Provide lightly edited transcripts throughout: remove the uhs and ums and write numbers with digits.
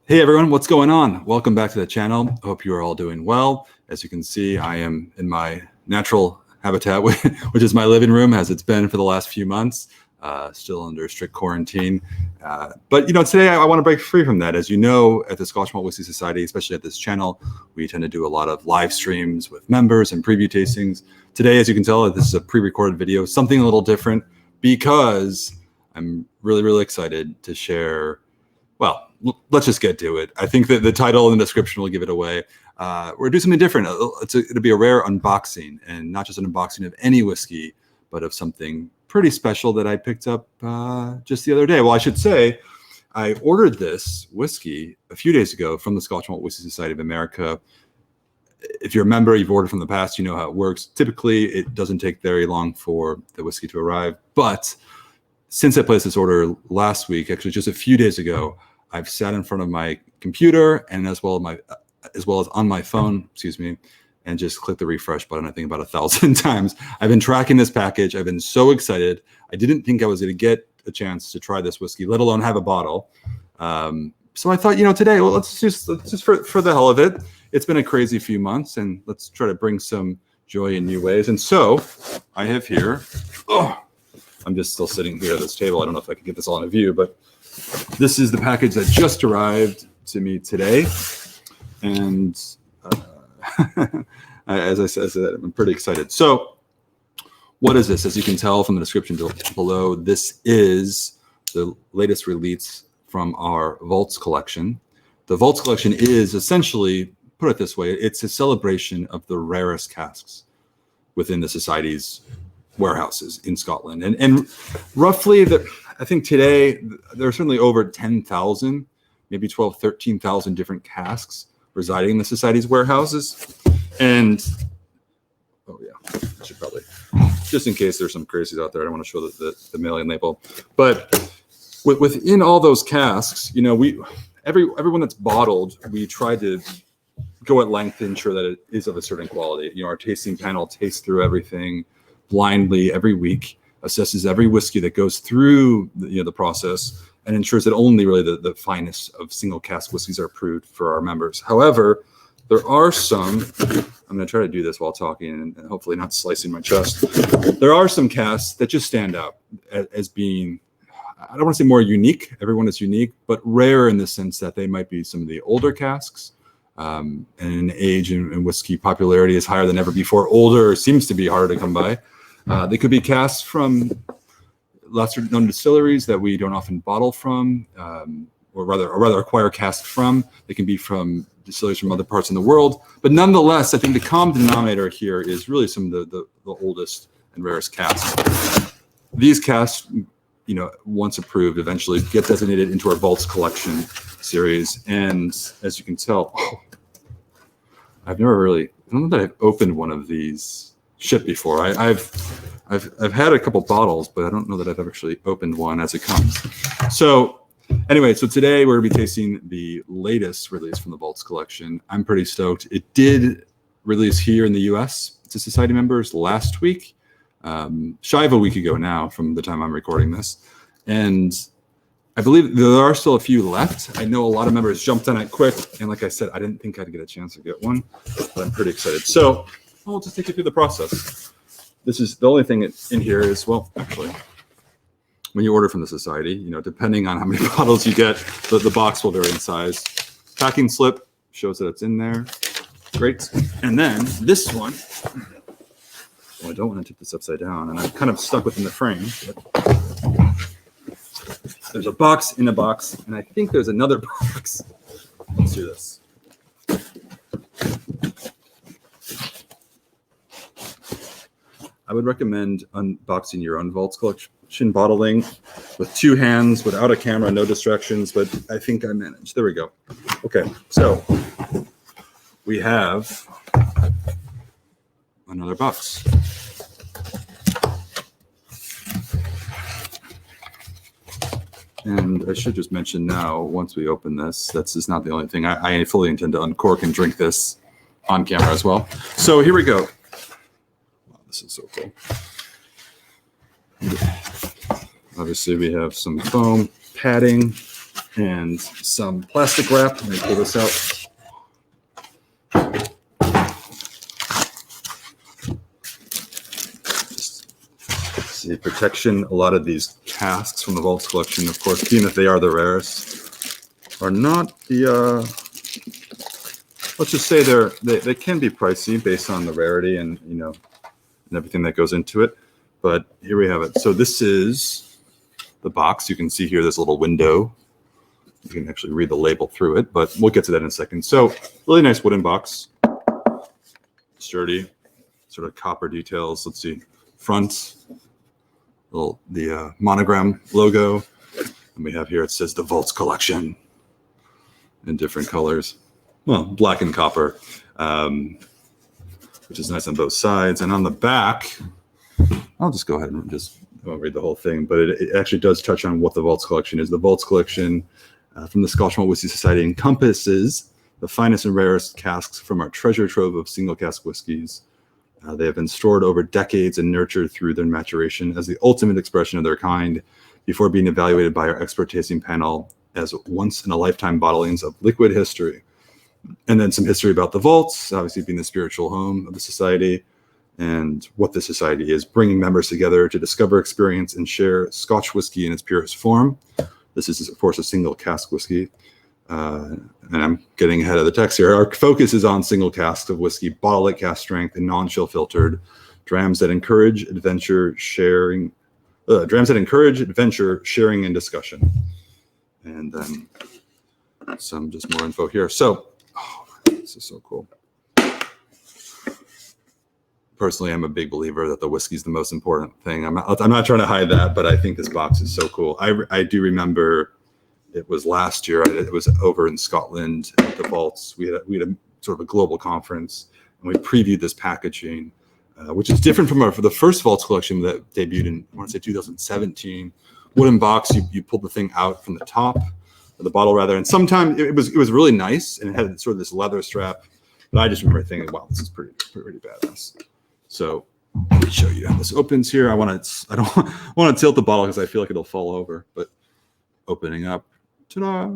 Hey everyone, what's going on? Welcome back to the channel. I hope you are all doing well. As you can see, I am in my natural habitat, which is my living room, as it's been for the last few months, still under strict quarantine. But today I want to break free from that. As you know, at the Scotch Malt Whisky Society, especially at this channel, we tend to do a lot of live streams with members and preview tastings. Today, as you can tell, this is a pre-recorded video, something a little different, because I'm really excited to share. Well, let's just get to it. I think that the title and the description will give it away. We're gonna do something different. It'll be a rare unboxing, and not just an unboxing of any whiskey, but of something pretty special that I picked up just the other day. Well, I should say, I ordered this whiskey a few days ago from the Scotch Malt Whisky Society of America. If you're a member, you've ordered from the past, you know how it works. Typically, it doesn't take very long for the whiskey to arrive. But since I placed this order last week, actually just a few days ago, I've sat in front of my computer and as well as on my phone, and just clicked the refresh button, I think about 1,000 times. I've been tracking this package. I've been so excited. I didn't think I was going to get a chance to try this whiskey, let alone have a bottle. So I thought, today, well, let's just for the hell of it. It's been a crazy few months, and let's try to bring some joy in new ways. And so I have here, I'm just still sitting here at this table. I don't know if I can get this all in a view, but this is the package that just arrived to me today. And as I said, I'm pretty excited. So what is this? As you can tell from the description below, this is the latest release from our Vaults collection. The Vaults collection is essentially, put it this way, it's a celebration of the rarest casks within the Society's warehouses in Scotland. And roughly, I think today, there are certainly over 10,000, maybe 12, 13,000 different casks residing in the Society's warehouses. And, oh yeah, I should probably, just in case there's some crazies out there, I don't want to show the mailing label. But within all those casks, everyone that's bottled, we try to go at length to ensure that it is of a certain quality. Our tasting panel tastes through everything blindly every week, assesses every whiskey that goes through the process, and ensures that only really the finest of single cask whiskeys are approved for our members. However, there are some, I'm going to try to do this while talking and hopefully not slicing my chest. There are some casks that just stand out as being, I don't want to say more unique, everyone is unique, but rare in the sense that they might be some of the older casks. And in age and whiskey popularity is higher than ever before. Older seems to be harder to come by. They could be casks from lesser known distilleries that we don't often bottle from, or rather acquire casks from. They can be from distilleries from other parts of the world. But nonetheless, I think the common denominator here is really some of the oldest and rarest casks. These casks, once approved, eventually get designated into our Vaults collection series. And as you can tell, I don't know that I've opened one of these shipped before. I've had a couple bottles, but I don't know that I've actually opened one as it comes. So anyway, so today we're gonna be tasting the latest release from the Vaults collection. I'm pretty stoked. It did release here in the US to Society members last week, shy of a week ago now from the time I'm recording this. And I believe there are still a few left. I know a lot of members jumped on it quick. And like I said, I didn't think I'd get a chance to get one, but I'm pretty excited. So I'll just take you through the process. This is the only thing in here is, well, actually, when you order from the Society, depending on how many bottles you get, the box will vary in size. Packing slip shows that it's in there. Great. And then this one, well, I don't want to tip this upside down, and I'm kind of stuck within the frame. But there's a box in a box, and I think there's another box. Let's do this. I would recommend unboxing your own Vaults collection bottling with two hands, without a camera, no distractions, but I think I managed. There we go. Okay, so we have another box. And I should just mention now, once we open this, that's just not the only thing. I fully intend to uncork and drink this on camera as well. So here we go. Wow, this is so cool. Obviously, we have some foam padding and some plastic wrap. Let me pull this out. See protection. A lot of these casks from the Vaults collection, of course, being that they are the rarest, are not the. Let's just say they can be pricey based on the rarity and and everything that goes into it. But here we have it. So this is the box. You can see here there's a little window. You can actually read the label through it, but we'll get to that in a second. So really nice wooden box, sturdy, sort of copper details. Let's see, front. The monogram logo, and we have here it says the Vaults collection in different colors, well, black and copper, which is nice on both sides. And on the back, I'll just go ahead and I won't read the whole thing, but it actually does touch on what the Vaults collection is. The Vaults collection from the Scotch Malt Whisky Society encompasses the finest and rarest casks from our treasure trove of single cask whiskeys. They have been stored over decades and nurtured through their maturation as the ultimate expression of their kind before being evaluated by our expert tasting panel as once-in-a-lifetime bottlings of liquid history. And then some history about the Vaults, obviously being the spiritual home of the society and what the society is, bringing members together to discover, experience, and share Scotch whiskey in its purest form. This is, of course, a single cask whiskey. And I'm getting ahead of the text here. Our focus is on single casks of whiskey, bottled at cask strength and non-chill filtered, drams that encourage adventure, sharing, and discussion. And then some just more info here. So, this is so cool. Personally, I'm a big believer that the whiskey is the most important thing. I'm not trying to hide that, but I think this box is so cool. I do remember. It was last year. It was over in Scotland at the Vaults. We had a sort of a global conference, and we previewed this packaging, which is different from for the first Vaults collection that debuted in, I want to say 2017. Wooden box. You pulled the thing out from the top, or the bottle rather, and sometimes it was really nice and it had sort of this leather strap. But I just remember thinking, wow, this is pretty badass. So let me show you how this opens here. I don't want to tilt the bottle because I feel like it'll fall over, but opening up. Ta-da!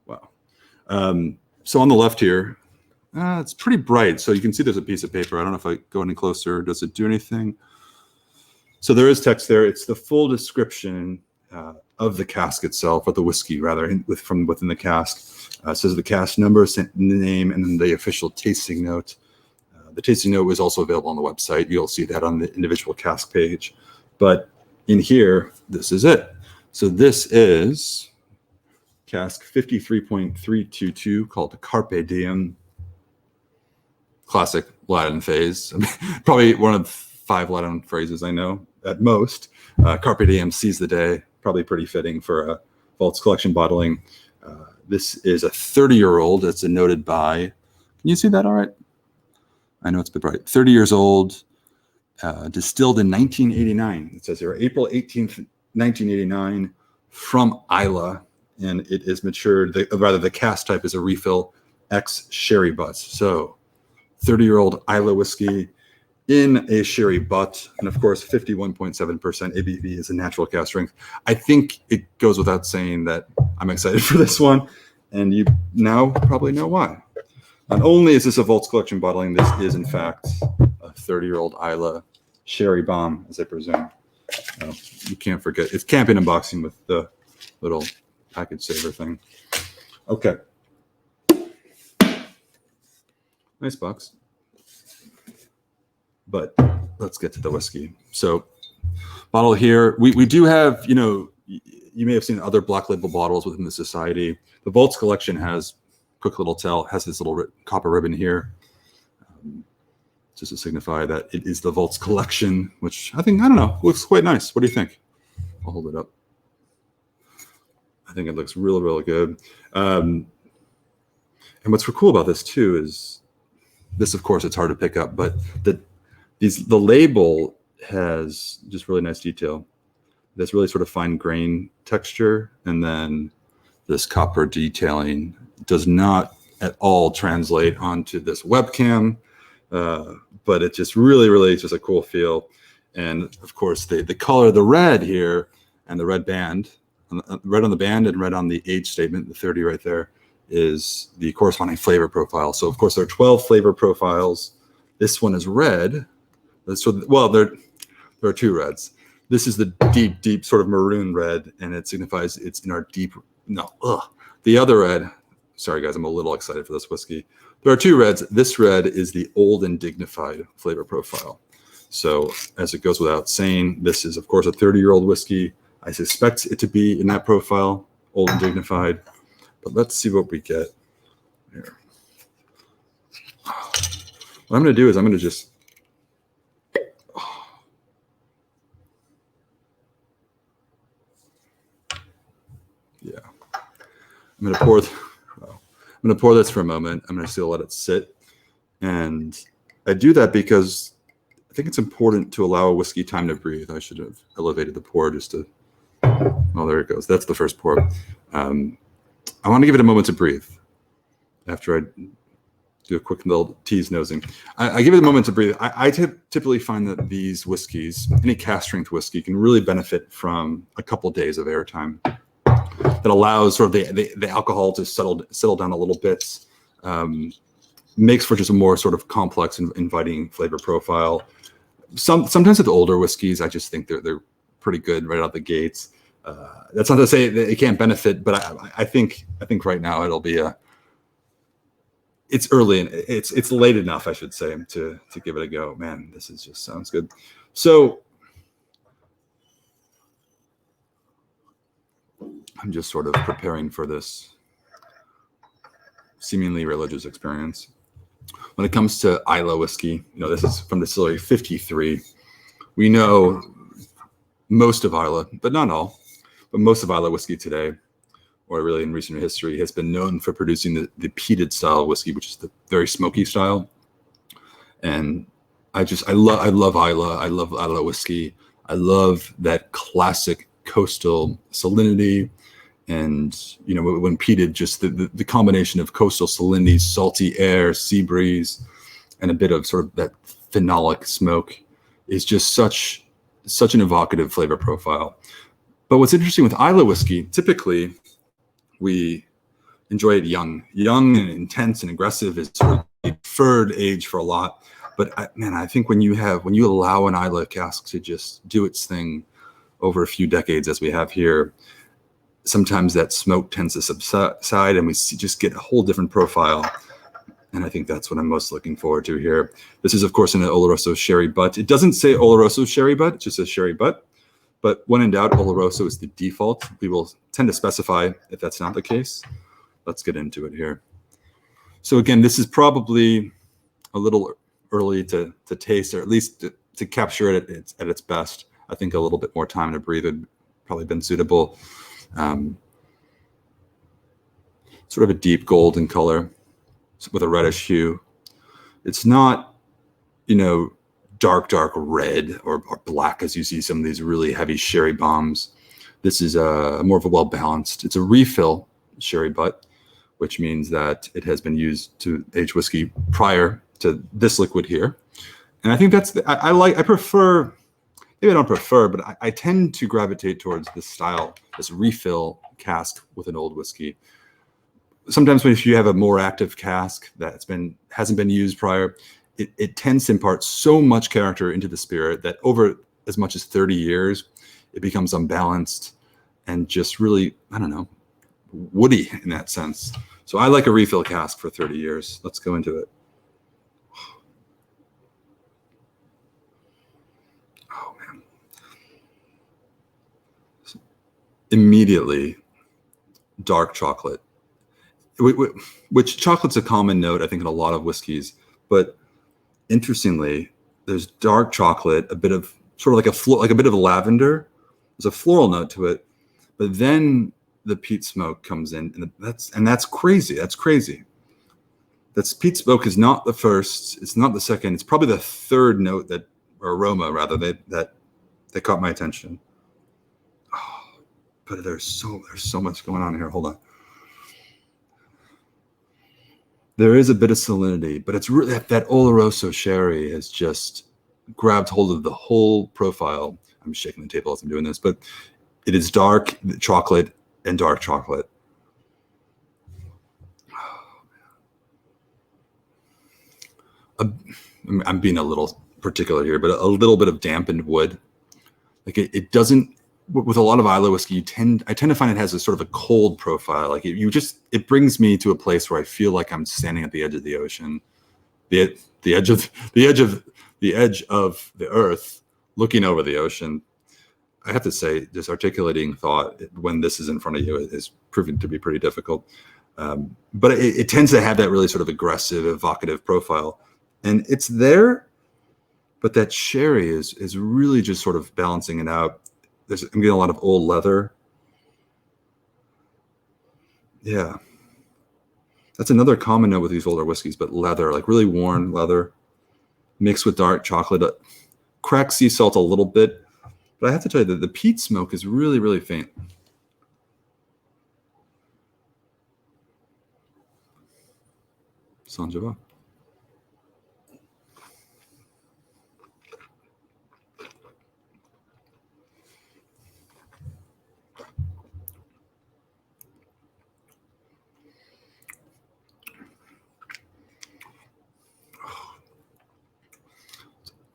Wow. So on the left here, it's pretty bright. So you can see there's a piece of paper. I don't know if I go any closer. Does it do anything? So there is text there. It's the full description of the cask itself, or the whiskey rather, from within the cask. It says the cask number, name, and then the official tasting note. The tasting note is also available on the website. You'll see that on the individual cask page. But in here, this is it. So this is Cask 53.322 called Carpe Diem. Classic Latin phrase. I mean, probably one of 5 Latin phrases I know at most. Carpe Diem, seize the day. Probably pretty fitting for a Vaults collection bottling. This is a 30-year-old. It's noted by, can you see that all right? I know it's a bit bright. 30 years old, distilled in 1989. It says here, April 18th, 1989, from Islay. And it is matured, the cask type is a refill X sherry butt. So 30-year-old Islay whiskey in a sherry butt. And of course, 51.7% ABV is a natural cask strength. I think it goes without saying that I'm excited for this one. And you now probably know why. Not only is this a Vaults collection bottling, this is in fact a 30-year-old Islay sherry bomb, as I presume. You can't forget. It's camping unboxing with the little package saver thing. Okay. Nice box. But let's get to the whiskey. So bottle here. We do have, you may have seen other black label bottles within the society. The Vaults collection has, quick little tell, has this little copper ribbon here. Just to signify that it is the Vaults collection, which I don't know, looks quite nice. What do you think? I'll hold it up. I think it looks really, really good. And what's cool about this too is this, of course, it's hard to pick up, but the label has just really nice detail. This really sort of fine grain texture, and then this copper detailing does not at all translate onto this webcam. But it just really just a cool feel. And of course, the color, the red here, and the red band red on the band and red on the age statement, the 30 right there, is the corresponding flavor profile. So of course there are 12 flavor profiles. This one is red. So, well, there are two reds. This is the deep sort of maroon red, and it signifies it's in our deep, the other red, sorry guys, I'm a little excited for this whiskey. There are two reds. This red is the old and dignified flavor profile. So as it goes without saying, this is of course a 30-year-old whiskey. I suspect it to be in that profile, old and dignified, but let's see what we get here. What I'm going to do is I'm going to just, yeah, I'm going to pour, I'm going to pour this for a moment. I'm going to still let it sit. And I do that because I think it's important to allow a whiskey time to breathe. I should have elevated the pour just to, oh, there it goes. That's the first pour. I want to give it a moment to breathe after I do a quick little tease nosing. I give it a moment to breathe. I typically find that these whiskeys, any cask strength whiskey, can really benefit from a couple of days of airtime. That allows sort of the alcohol to settle down a little bit. Makes for just a more sort of complex and inviting flavor profile. Sometimes with older whiskeys, I just think they're pretty good right out the gates. That's not to say that it can't benefit, but I think right now it'll be it's early and it's late enough, I should say, to give it a go. Man, this is just sounds good. So I'm just sort of preparing for this seemingly religious experience. When it comes to Islay whiskey, this is from distillery 53. We know most of Islay, but not all, but most of Islay whiskey today, or really in recent history, has been known for producing the peated style whiskey, which is the very smoky style. And I love Islay. I love Islay whiskey. I love that classic coastal salinity. And, when peated, just the combination of coastal salinity, salty air, sea breeze, and a bit of sort of that phenolic smoke is just such an evocative flavor profile. But what's interesting with Islay whiskey, typically we enjoy it young and intense and aggressive is sort of the preferred age for a lot. But I think when you allow an Islay cask to just do its thing over a few decades, as we have here, sometimes that smoke tends to subside and we just get a whole different profile. And I think that's what I'm most looking forward to here. This is, of course, an Oloroso sherry butt. It doesn't say Oloroso sherry butt, it just says sherry butt. But when in doubt, Oloroso is the default. We will tend to specify if that's not the case. Let's get into it here. So again, this is probably a little early to taste, or at least to capture it at its best. I think a little bit more time to breathe would probably been suitable. Sort of a deep golden color with a reddish hue. It's not, dark red or black as you see some of these really heavy sherry bombs. This is more of a well-balanced. It's a refill sherry butt, which means that it has been used to age whiskey prior to this liquid here. And I think that's I prefer. Maybe I don't prefer, but I tend to gravitate towards this style, this refill cask with an old whiskey. Sometimes if you have a more active cask that hasn't been used prior, it tends to impart so much character into the spirit that over as much as 30 years, it becomes unbalanced and just really, woody in that sense. So I like a refill cask for 30 years. Let's go into it. Immediately, dark chocolate, which chocolate's a common note, I think, in a lot of whiskeys. But interestingly, there's dark chocolate, a bit of sort of like a bit of lavender. There's a floral note to it, but then the peat smoke comes in, and that's crazy. That's crazy. That peat smoke is not the first. It's not the second. It's probably the third note or aroma rather that caught my attention. But there's so much going on here. Hold on. There is a bit of salinity, but it's really that Oloroso sherry has just grabbed hold of the whole profile. I'm shaking the table as I'm doing this, but It is dark chocolate and dark chocolate. I'm being a little particular here, but a little bit of dampened wood. Like it doesn't, with a lot of Islay whiskey, I tend to find it has a sort of a cold profile. Like it brings me to a place where I feel like I'm standing at the edge of the ocean, the edge of the earth, looking over the ocean. I have to say, just articulating thought when this is in front of you is proving to be pretty difficult. But it tends to have that really sort of aggressive, evocative profile, and it's there. But that sherry is really just sort of balancing it out. I'm getting a lot of old leather. Yeah. That's another common note with these older whiskeys, but leather, like really worn leather, mixed with dark chocolate, cracked sea salt a little bit. But I have to tell you that the peat smoke is really, really faint. Sans Java.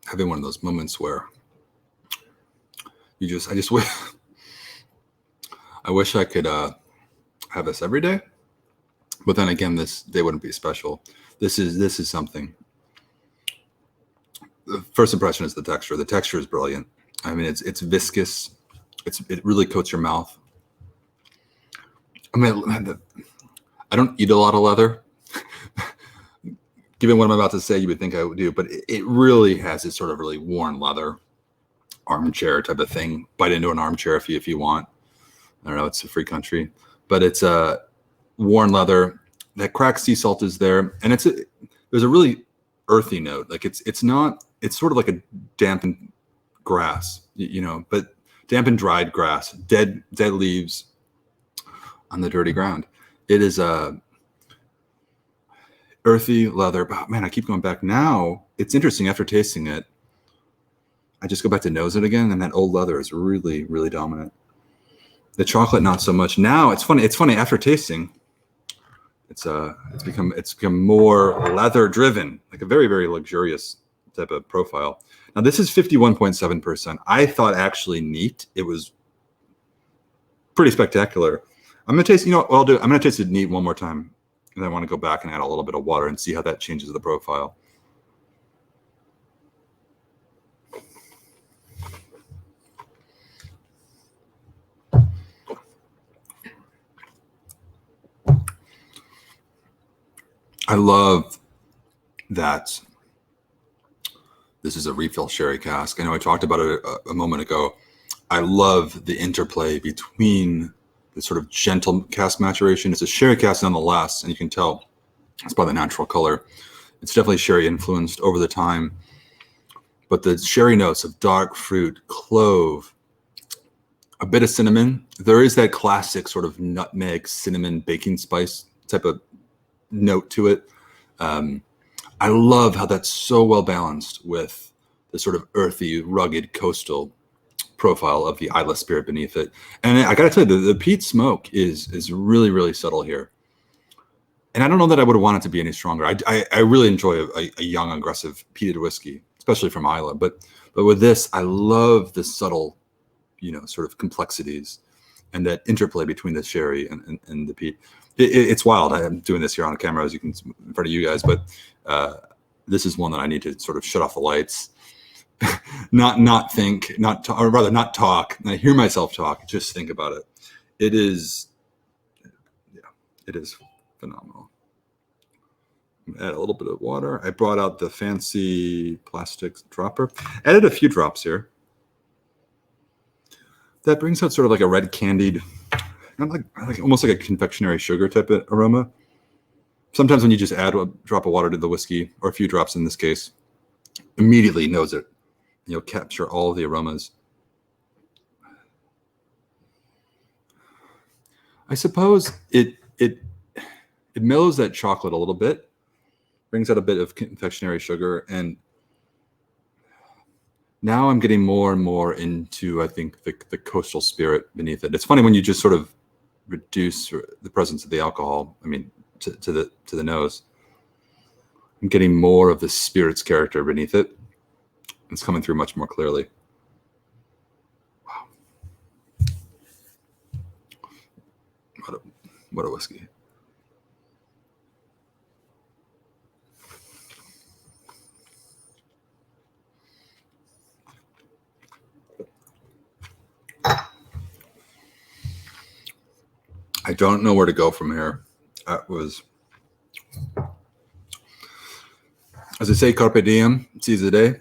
Having one of those moments where I just wish, I wish I could have this every day, but then again, this day wouldn't be special. This is something. The first impression is the texture. The texture is brilliant. I mean, it's viscous. It really coats your mouth. I mean, I don't eat a lot of leather. Given what I'm about to say, you would think I would do, but it really has this sort of really worn leather, armchair type of thing. Bite into an armchair if you want. I don't know, it's a free country, but it's a worn leather. That cracked sea salt is there, and there's a really earthy note. Like it's sort of like a dampened grass, but dampened dried grass, dead leaves on the dirty ground. It is a earthy leather. But man, I keep going back now. It's interesting after tasting it. I just go back to nose it again, and that old leather is really, really dominant. The chocolate, not so much. Now it's funny. It's funny after tasting. It's become more leather driven, like a very, very luxurious type of profile. Now this is 51.7%. I thought actually neat. It was pretty spectacular. I'm gonna taste. You know what I'll do? I'm gonna taste it neat one more time, and I want to go back and add a little bit of water and see how that changes the profile. I love that this is a refill sherry cask. I know I talked about it a moment ago. I love the interplay between the sort of gentle cask maturation. It's a sherry cask nonetheless, and you can tell it's by the natural color. It's definitely sherry influenced over the time. But the sherry notes of dark fruit, clove, a bit of cinnamon. There is that classic sort of nutmeg, cinnamon, baking spice type of note to it. I love how that's so well balanced with the sort of earthy, rugged, coastal profile of the Islay spirit beneath it. And I gotta tell you, the peat smoke is really, really subtle here. And I don't know that I would want it to be any stronger. I really enjoy a young, aggressive peated whiskey, especially from Islay. But with this, I love the subtle, sort of complexities and that interplay between the sherry and the peat. It's wild. I'm doing this here on camera, as you can in front of you guys, but this is one that I need to sort of shut off the lights, not think, or rather not talk. And I hear myself talk, just think about it. It is phenomenal. Add a little bit of water. I brought out the fancy plastic dropper. Added a few drops here. That brings out sort of like a red candied, like almost like a confectionery sugar type of aroma. Sometimes when you just add a drop of water to the whiskey, or a few drops in this case, immediately knows it. You'll capture all of the aromas. I suppose it mellows that chocolate a little bit, brings out a bit of confectionery sugar, and Now I'm getting more and more into, I think, the coastal spirit beneath it. It's funny when you just sort of reduce the presence of the alcohol. I mean, to the nose. I'm getting more of the spirit's character beneath it. It's coming through much more clearly. Wow. What a whiskey. I don't know where to go from here. That was, as I say, Carpe Diem, seize the day.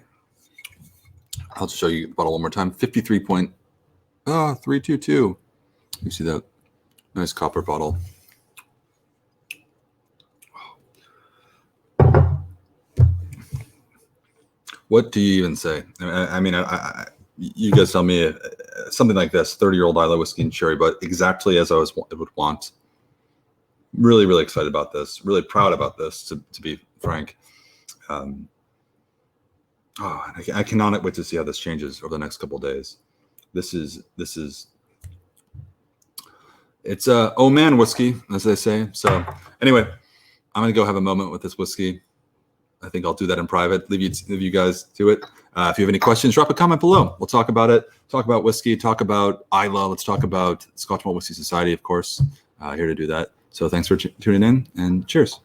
I'll just show you the bottle one more time. 53.322. You see that nice copper bottle. What do you even say? I mean, you guys tell me something like this: 30-year-old Islay whiskey and cherry, but exactly as I would want. Really, really excited about this. Really proud about this, to be frank. I cannot wait to see how this changes over the next couple of days. It's a oh man whiskey, as they say. So anyway, I'm gonna go have a moment with this whiskey. I think I'll do that in private. Leave you guys to it. If you have any questions, drop a comment below. We'll talk about it. Talk about whiskey. Talk about Islay. Let's talk about Scotch Malt Whiskey Society, of course. Here to do that. So thanks for tuning in, and cheers.